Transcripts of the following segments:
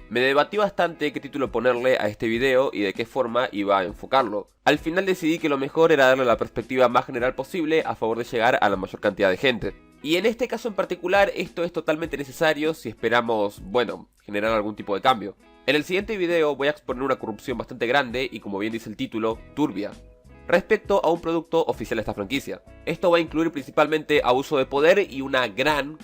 Me debatí bastante qué título ponerle a este video y de qué forma iba a enfocarlo. Al final decidí que lo mejor era darle la perspectiva más general posible a favor de llegar a la mayor cantidad de gente. Y en este caso en particular esto es totalmente necesario si esperamos, bueno, generar algún tipo de cambio. En el siguiente video voy a exponer una corrupción bastante grande y, como bien dice el título, turbia, respecto a un producto oficial de esta franquicia. Esto va a incluir principalmente abuso de poder y una gran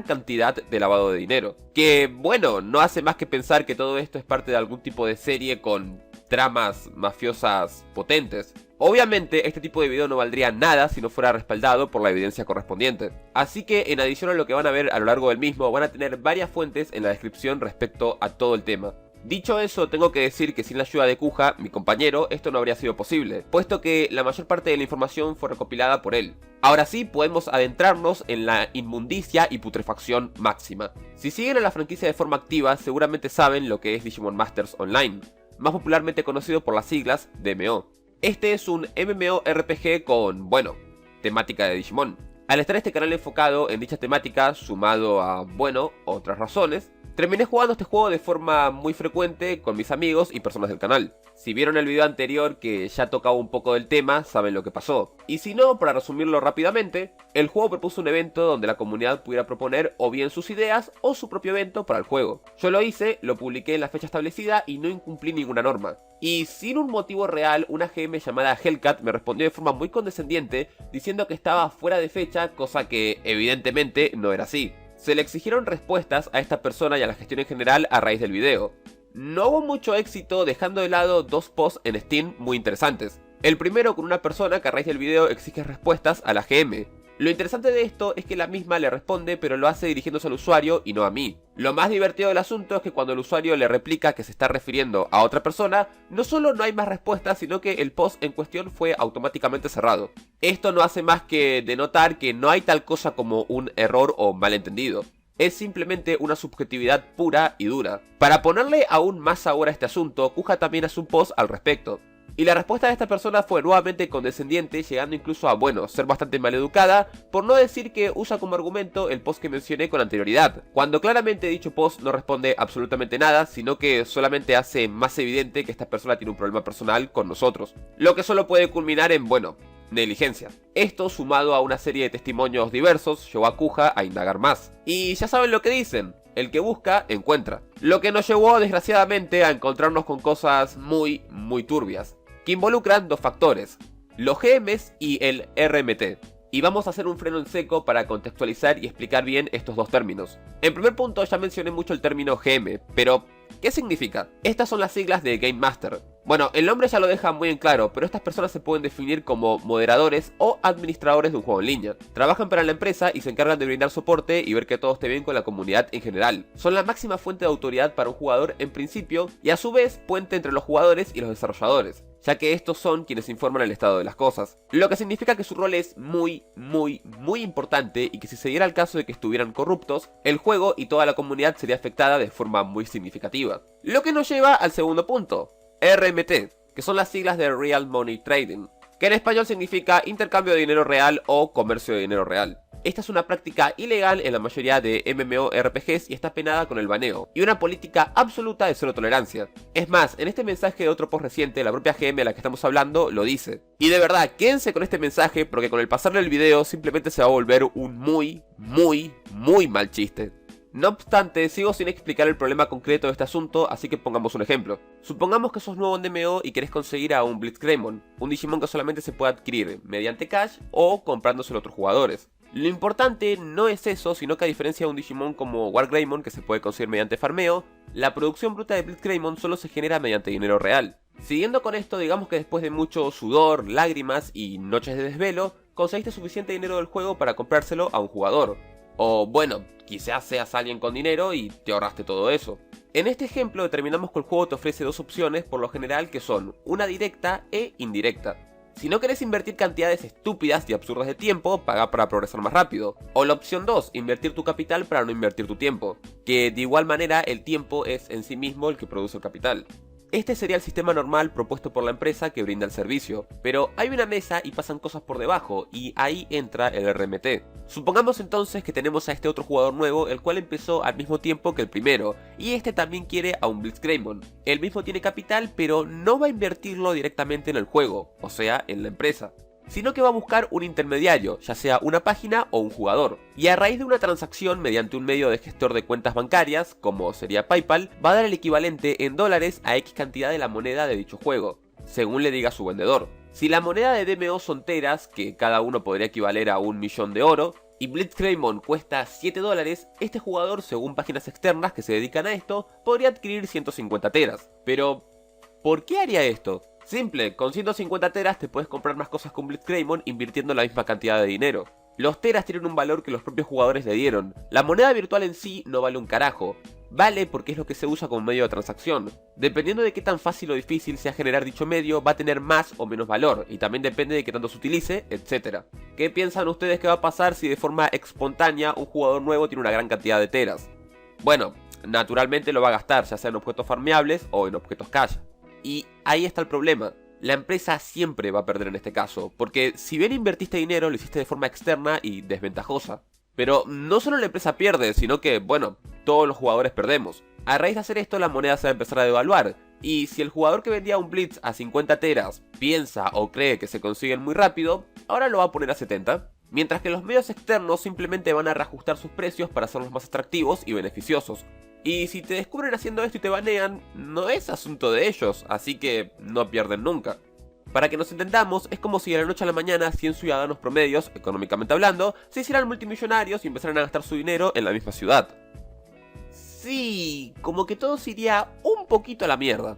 cantidad de lavado de dinero. Que, bueno, no hace más que pensar que todo esto es parte de algún tipo de serie con tramas mafiosas potentes. Obviamente este tipo de video no valdría nada si no fuera respaldado por la evidencia correspondiente. Así que, en adición a lo que van a ver a lo largo del mismo, van a tener varias fuentes en la descripción respecto a todo el tema. Dicho eso, tengo que decir que sin la ayuda de Kuja, mi compañero, esto no habría sido posible, puesto que la mayor parte de la información fue recopilada por él. Ahora sí, podemos adentrarnos en la inmundicia y putrefacción máxima. Si siguen a la franquicia de forma activa, seguramente saben lo que es Digimon Masters Online, más popularmente conocido por las siglas DMO. Este es un MMORPG con, bueno, temática de Digimon. Al estar este canal enfocado en dicha temática, sumado a, bueno, otras razones, terminé jugando este juego de forma muy frecuente con mis amigos y personas del canal. Si vieron el video anterior que ya tocaba un poco del tema, saben lo que pasó. Y si no, para resumirlo rápidamente, el juego propuso un evento donde la comunidad pudiera proponer o bien sus ideas o su propio evento para el juego. Yo lo hice, lo publiqué en la fecha establecida y no incumplí ninguna norma. Y sin un motivo real, una GM llamada Hellcat me respondió de forma muy condescendiente diciendo que estaba fuera de fecha, cosa que evidentemente no era así. Se le exigieron respuestas a esta persona y a la gestión en general a raíz del video. No hubo mucho éxito, dejando de lado dos posts en Steam muy interesantes. El primero con una persona que a raíz del video exige respuestas a la GM. Lo interesante de esto es que la misma le responde, pero lo hace dirigiéndose al usuario y no a mí. Lo más divertido del asunto es que cuando el usuario le replica que se está refiriendo a otra persona, no solo no hay más respuestas, sino que el post en cuestión fue automáticamente cerrado. Esto no hace más que denotar que no hay tal cosa como un error o malentendido. Es simplemente una subjetividad pura y dura. Para ponerle aún más sabor a este asunto, Kuja también hace un post al respecto. Y la respuesta de esta persona fue nuevamente condescendiente, llegando incluso a, bueno, ser bastante maleducada, por no decir que usa como argumento el post que mencioné con anterioridad, cuando claramente dicho post no responde absolutamente nada, sino que solamente hace más evidente que esta persona tiene un problema personal con nosotros, lo que solo puede culminar en, bueno, negligencia. Esto, sumado a una serie de testimonios diversos, llevó a Kuja a indagar más. Y ya saben lo que dicen: el que busca, encuentra. Lo que nos llevó, desgraciadamente, a encontrarnos con cosas muy turbias, que involucran dos factores: los GMs y el RMT. Y vamos a hacer un freno en seco para contextualizar y explicar bien estos dos términos. En primer punto, ya mencioné mucho el término GM, pero ¿qué significa? Estas son las siglas de Game Master. Bueno, el nombre ya lo deja muy en claro, pero estas personas se pueden definir como moderadores o administradores de un juego en línea. Trabajan para la empresa y se encargan de brindar soporte y ver que todo esté bien con la comunidad en general. Son la máxima fuente de autoridad para un jugador en principio y a su vez puente entre los jugadores y los desarrolladores, ya que estos son quienes informan el estado de las cosas. Lo que significa que su rol es muy importante y que si se diera el caso de que estuvieran corruptos, el juego y toda la comunidad sería afectada de forma muy significativa. Lo que nos lleva al segundo punto: RMT, que son las siglas de Real Money Trading, que en español significa intercambio de dinero real o comercio de dinero real. Esta es una práctica ilegal en la mayoría de MMORPGs y está penada con el baneo, y una política absoluta de cero tolerancia. Es más, en este mensaje de otro post reciente, la propia GM a la que estamos hablando lo dice. Y de verdad, quédense con este mensaje porque con el pasar del video simplemente se va a volver un muy mal chiste. No obstante, sigo sin explicar el problema concreto de este asunto, así que pongamos un ejemplo. Supongamos que sos nuevo en DMO y querés conseguir a un Blitzgreymon, un Digimon que solamente se puede adquirir mediante cash o comprándoselo a otros jugadores. Lo importante no es eso, sino que a diferencia de un Digimon como Wargreymon, que se puede conseguir mediante farmeo, la producción bruta de Blitzgreymon solo se genera mediante dinero real. Siguiendo con esto, digamos que después de mucho sudor, lágrimas y noches de desvelo, conseguiste suficiente dinero del juego para comprárselo a un jugador. O bueno, quizás seas alguien con dinero y te ahorraste todo eso. En este ejemplo determinamos que el juego te ofrece dos opciones por lo general, que son una directa e indirecta. Si no querés invertir cantidades estúpidas y absurdas de tiempo, paga para progresar más rápido. O la opción 2, invertir tu capital para no invertir tu tiempo, que de igual manera el tiempo es en sí mismo el que produce el capital. Este sería el sistema normal propuesto por la empresa que brinda el servicio, pero hay una mesa y pasan cosas por debajo, y ahí entra el RMT. Supongamos entonces que tenemos a este otro jugador nuevo, el cual empezó al mismo tiempo que el primero, y este también quiere a un Blitzcraymon. El mismo tiene capital, pero no va a invertirlo directamente en el juego, o sea, en la empresa, sino que va a buscar un intermediario, ya sea una página o un jugador, y a raíz de una transacción mediante un medio de gestor de cuentas bancarias, como sería PayPal, va a dar el equivalente en dólares a X cantidad de la moneda de dicho juego, según le diga su vendedor. Si la moneda de DMO son teras, que cada uno podría equivaler a 1.000.000 de oro, y Blitzcraymon cuesta 7 dólares, este jugador, según páginas externas que se dedican a esto, podría adquirir 150 teras. Pero, ¿por qué haría esto? Simple, con 150 teras te puedes comprar más cosas con Blitzcraymon invirtiendo la misma cantidad de dinero. Los teras tienen un valor que los propios jugadores le dieron. La moneda virtual en sí no vale un carajo. Vale porque es lo que se usa como medio de transacción. Dependiendo de qué tan fácil o difícil sea generar dicho medio, va a tener más o menos valor, y también depende de qué tanto se utilice, etc. ¿Qué piensan ustedes que va a pasar si de forma espontánea un jugador nuevo tiene una gran cantidad de teras? Bueno, naturalmente lo va a gastar, ya sea en objetos farmeables o en objetos cash. Y ahí está el problema. La empresa siempre va a perder en este caso, porque si bien invertiste dinero, lo hiciste de forma externa y desventajosa. Pero no solo la empresa pierde, sino que, bueno, todos los jugadores perdemos. A raíz de hacer esto, la moneda se va a empezar a devaluar, y si el jugador que vendía un Blitz a 50 teras piensa o cree que se consiguen muy rápido, ahora lo va a poner a 70. Mientras que los medios externos simplemente van a reajustar sus precios para hacerlos más atractivos y beneficiosos. Y si te descubren haciendo esto y te banean, no es asunto de ellos, así que no pierden nunca. Para que nos entendamos, es como si de la noche a la mañana 100 ciudadanos promedios, económicamente hablando, se hicieran multimillonarios y empezaran a gastar su dinero en la misma ciudad. Sí, como que todo se iría un poquito a la mierda.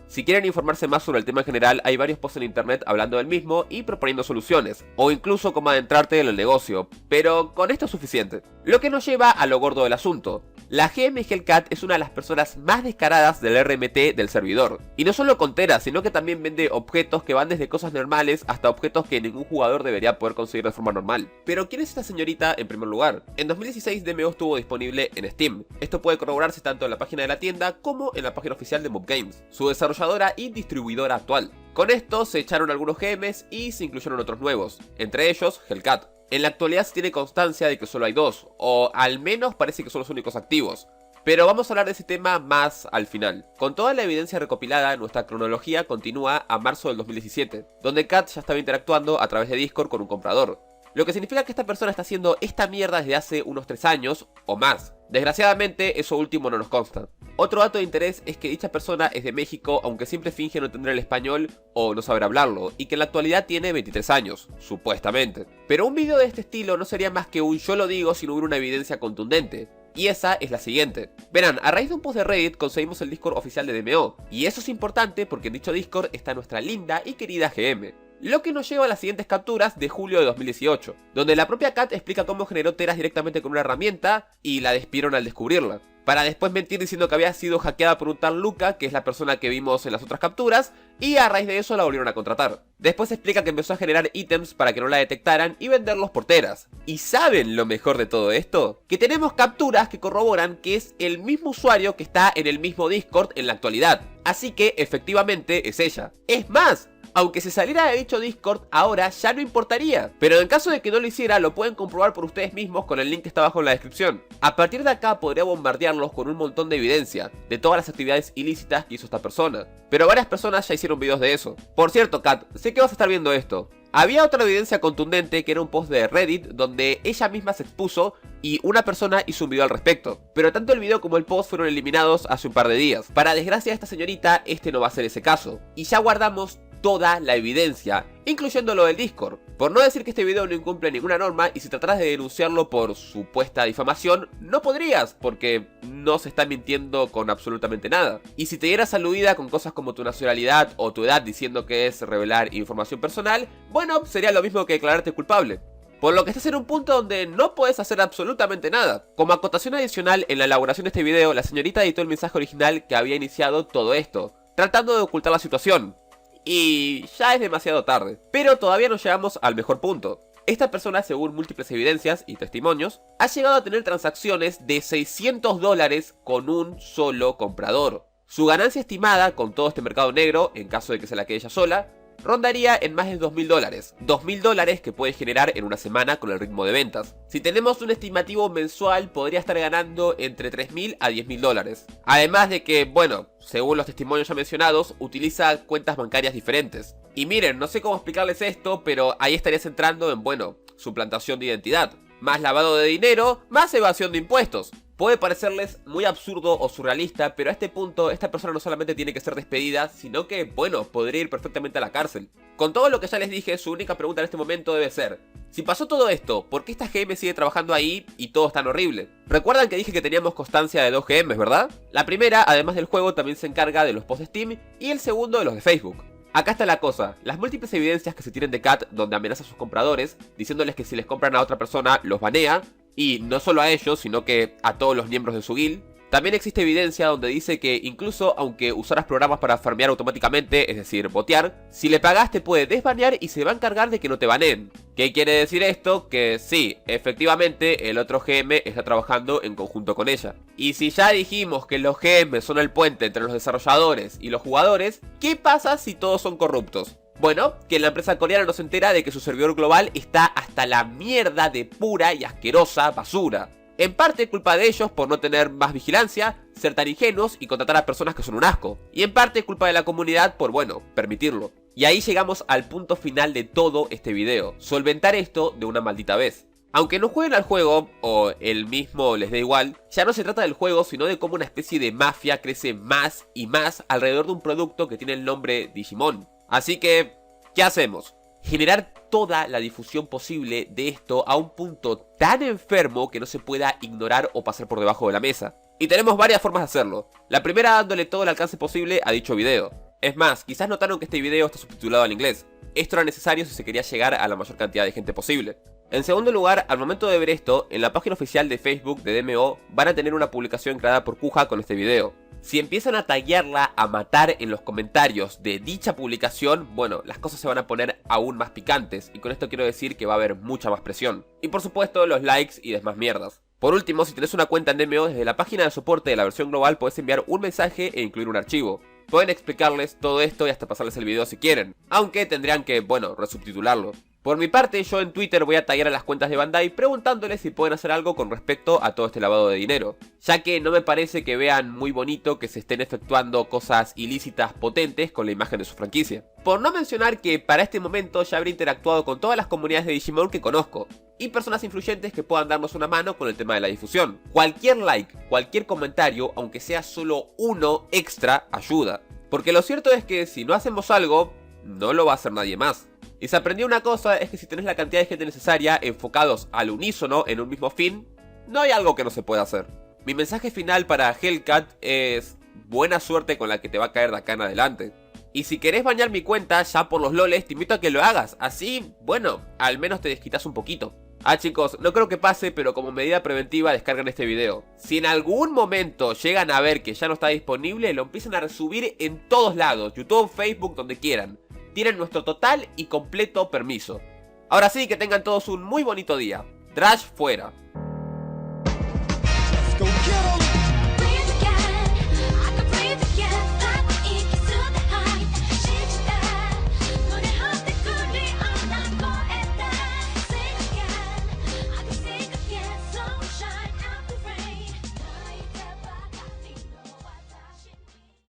Si quieren informarse más sobre el tema en general, hay varios posts en internet hablando del mismo y proponiendo soluciones, o incluso cómo adentrarte en el negocio, pero con esto es suficiente. Lo que nos lleva a lo gordo del asunto. La GM Hellcat es una de las personas más descaradas del RMT del servidor. Y no solo con teras, sino que también vende objetos que van desde cosas normales hasta objetos que ningún jugador debería poder conseguir de forma normal. Pero ¿quién es esta señorita en primer lugar? En 2016 DMO estuvo disponible en Steam. Esto puede corroborarse tanto en la página de la tienda como en la página oficial de Mob Games, su desarrolladora y distribuidora actual. Con esto se echaron algunos GMs y se incluyeron otros nuevos, entre ellos Hellcat. En la actualidad se tiene constancia de que solo hay dos, o al menos parece que son los únicos activos. Pero vamos a hablar de ese tema más al final. Con toda la evidencia recopilada, nuestra cronología continúa a marzo del 2017, donde Cat ya estaba interactuando a través de Discord con un comprador. Lo que significa que esta persona está haciendo esta mierda desde hace unos 3 años o más. Desgraciadamente, eso último no nos consta. Otro dato de interés es que dicha persona es de México, aunque siempre finge no entender el español o no saber hablarlo, y que en la actualidad tiene 23 años, supuestamente. Pero un video de este estilo no sería más que un yo lo digo si no hubiera una evidencia contundente. Y esa es la siguiente. Verán, a raíz de un post de Reddit conseguimos el Discord oficial de DMO, y eso es importante porque en dicho Discord está nuestra linda y querida GM. Lo que nos lleva a las siguientes capturas de julio de 2018, donde la propia Cat explica cómo generó teras directamente con una herramienta y la despidieron al descubrirla, para después mentir diciendo que había sido hackeada por un tal Luca, que es la persona que vimos en las otras capturas, y a raíz de eso la volvieron a contratar. Después explica que empezó a generar ítems para que no la detectaran y venderlos por teras. ¿Y saben lo mejor de todo esto? Que tenemos capturas que corroboran que es el mismo usuario que está en el mismo Discord en la actualidad. Así que efectivamente es ella. Es más, aunque se saliera de dicho Discord, ahora ya no importaría. Pero en caso de que no lo hiciera, lo pueden comprobar por ustedes mismos con el link que está abajo en la descripción. A partir de acá podría bombardearlos con un montón de evidencia de todas las actividades ilícitas que hizo esta persona. Pero varias personas ya hicieron videos de eso. Por cierto, Kat, sé que vas a estar viendo esto. Había otra evidencia contundente que era un post de Reddit donde ella misma se expuso y una persona hizo un video al respecto. Pero tanto el video como el post fueron eliminados hace un par de días. Para desgracia de esta señorita, este no va a ser ese caso. Y ya guardamos toda la evidencia, incluyendo lo del Discord. Por no decir que este video no incumple ninguna norma, y si trataras de denunciarlo por supuesta difamación, no podrías, porque no se está mintiendo con absolutamente nada. Y si te dieras aludida con cosas como tu nacionalidad o tu edad diciendo que es revelar información personal, bueno, sería lo mismo que declararte culpable. Por lo que estás en un punto donde no puedes hacer absolutamente nada. Como acotación adicional, en la elaboración de este video, la señorita editó el mensaje original que había iniciado todo esto, tratando de ocultar la situación. Y ya es demasiado tarde. Pero todavía no llegamos al mejor punto. Esta persona, según múltiples evidencias y testimonios, ha llegado a tener transacciones de $600 con un solo comprador. Su ganancia estimada con todo este mercado negro, en caso de que se la quede ella sola, rondaría en más de $2.000. $2.000 que puede generar en una semana con el ritmo de ventas. Si tenemos un estimativo mensual, podría estar ganando entre $3.000 a $10.000. Además de que, bueno, según los testimonios ya mencionados, utiliza cuentas bancarias diferentes. Y miren, no sé cómo explicarles esto, pero ahí estarías entrando en, bueno, suplantación de identidad. Más lavado de dinero, más evasión de impuestos. Puede parecerles muy absurdo o surrealista, pero a este punto esta persona no solamente tiene que ser despedida, sino que, bueno, podría ir perfectamente a la cárcel. Con todo lo que ya les dije, su única pregunta en este momento debe ser: si pasó todo esto, ¿por qué esta GM sigue trabajando ahí y todo es tan horrible? Recuerdan que dije que teníamos constancia de 2 GMs, ¿verdad? La primera, además del juego, también se encarga de los posts de Steam y el segundo de los de Facebook. Acá está la cosa, las múltiples evidencias que se tienen de Kat donde amenaza a sus compradores, diciéndoles que si les compran a otra persona los banea, y no solo a ellos, sino que a todos los miembros de su guild. También existe evidencia donde dice que incluso aunque usaras programas para farmear automáticamente, es decir, botear, si le pagas te puede desbanear y se va a encargar de que no te baneen. ¿Qué quiere decir esto? Que sí, efectivamente el otro GM está trabajando en conjunto con ella. Y si ya dijimos que los GM son el puente entre los desarrolladores y los jugadores, ¿qué pasa si todos son corruptos? Bueno, que la empresa coreana no se entera de que su servidor global está hasta la mierda de pura y asquerosa basura. En parte culpa de ellos por no tener más vigilancia, ser tan ingenuos y contratar a personas que son un asco. Y en parte culpa de la comunidad por, bueno, permitirlo. Y ahí llegamos al punto final de todo este video, solventar esto de una maldita vez. Aunque no jueguen al juego, o el mismo les dé igual, ya no se trata del juego sino de cómo una especie de mafia crece más y más alrededor de un producto que tiene el nombre Digimon. Así que, ¿qué hacemos? Generar toda la difusión posible de esto a un punto tan enfermo que no se pueda ignorar o pasar por debajo de la mesa. Y tenemos varias formas de hacerlo. La primera, dándole todo el alcance posible a dicho video. Es más, quizás notaron que este video está subtitulado al inglés. Esto era necesario si se quería llegar a la mayor cantidad de gente posible. En segundo lugar, al momento de ver esto, en la página oficial de Facebook de DMO van a tener una publicación creada por Kuja con este video. Si empiezan a taguearla, a matar en los comentarios de dicha publicación, bueno, las cosas se van a poner aún más picantes, y con esto quiero decir que va a haber mucha más presión. Y por supuesto, los likes y demás mierdas. Por último, si tenés una cuenta en DMO, desde la página de soporte de la versión global podés enviar un mensaje e incluir un archivo. Pueden explicarles todo esto y hasta pasarles el video si quieren, aunque tendrían que, bueno, resubtitularlo. Por mi parte, yo en Twitter voy a taggear a las cuentas de Bandai preguntándoles si pueden hacer algo con respecto a todo este lavado de dinero, ya que no me parece que vean muy bonito que se estén efectuando cosas ilícitas potentes con la imagen de su franquicia. Por no mencionar que para este momento ya habré interactuado con todas las comunidades de Digimon que conozco, y personas influyentes que puedan darnos una mano con el tema de la difusión. Cualquier like, cualquier comentario, aunque sea solo uno extra, ayuda. Porque lo cierto es que si no hacemos algo, no lo va a hacer nadie más. Y se aprendió una cosa, es que si tenés la cantidad de gente necesaria enfocados al unísono en un mismo fin, no hay algo que no se pueda hacer. Mi mensaje final para Hellcat es: buena suerte con la que te va a caer de acá en adelante. Y si querés bañar mi cuenta ya por los loles, te invito a que lo hagas, así, bueno, al menos te desquitas un poquito. Ah chicos, no creo que pase, pero como medida preventiva descargan este video. Si en algún momento llegan a ver que ya no está disponible, lo empiezan a resubir en todos lados, YouTube, Facebook, donde quieran. Tienen nuestro total y completo permiso. Ahora sí, que tengan todos un muy bonito día. Drash fuera.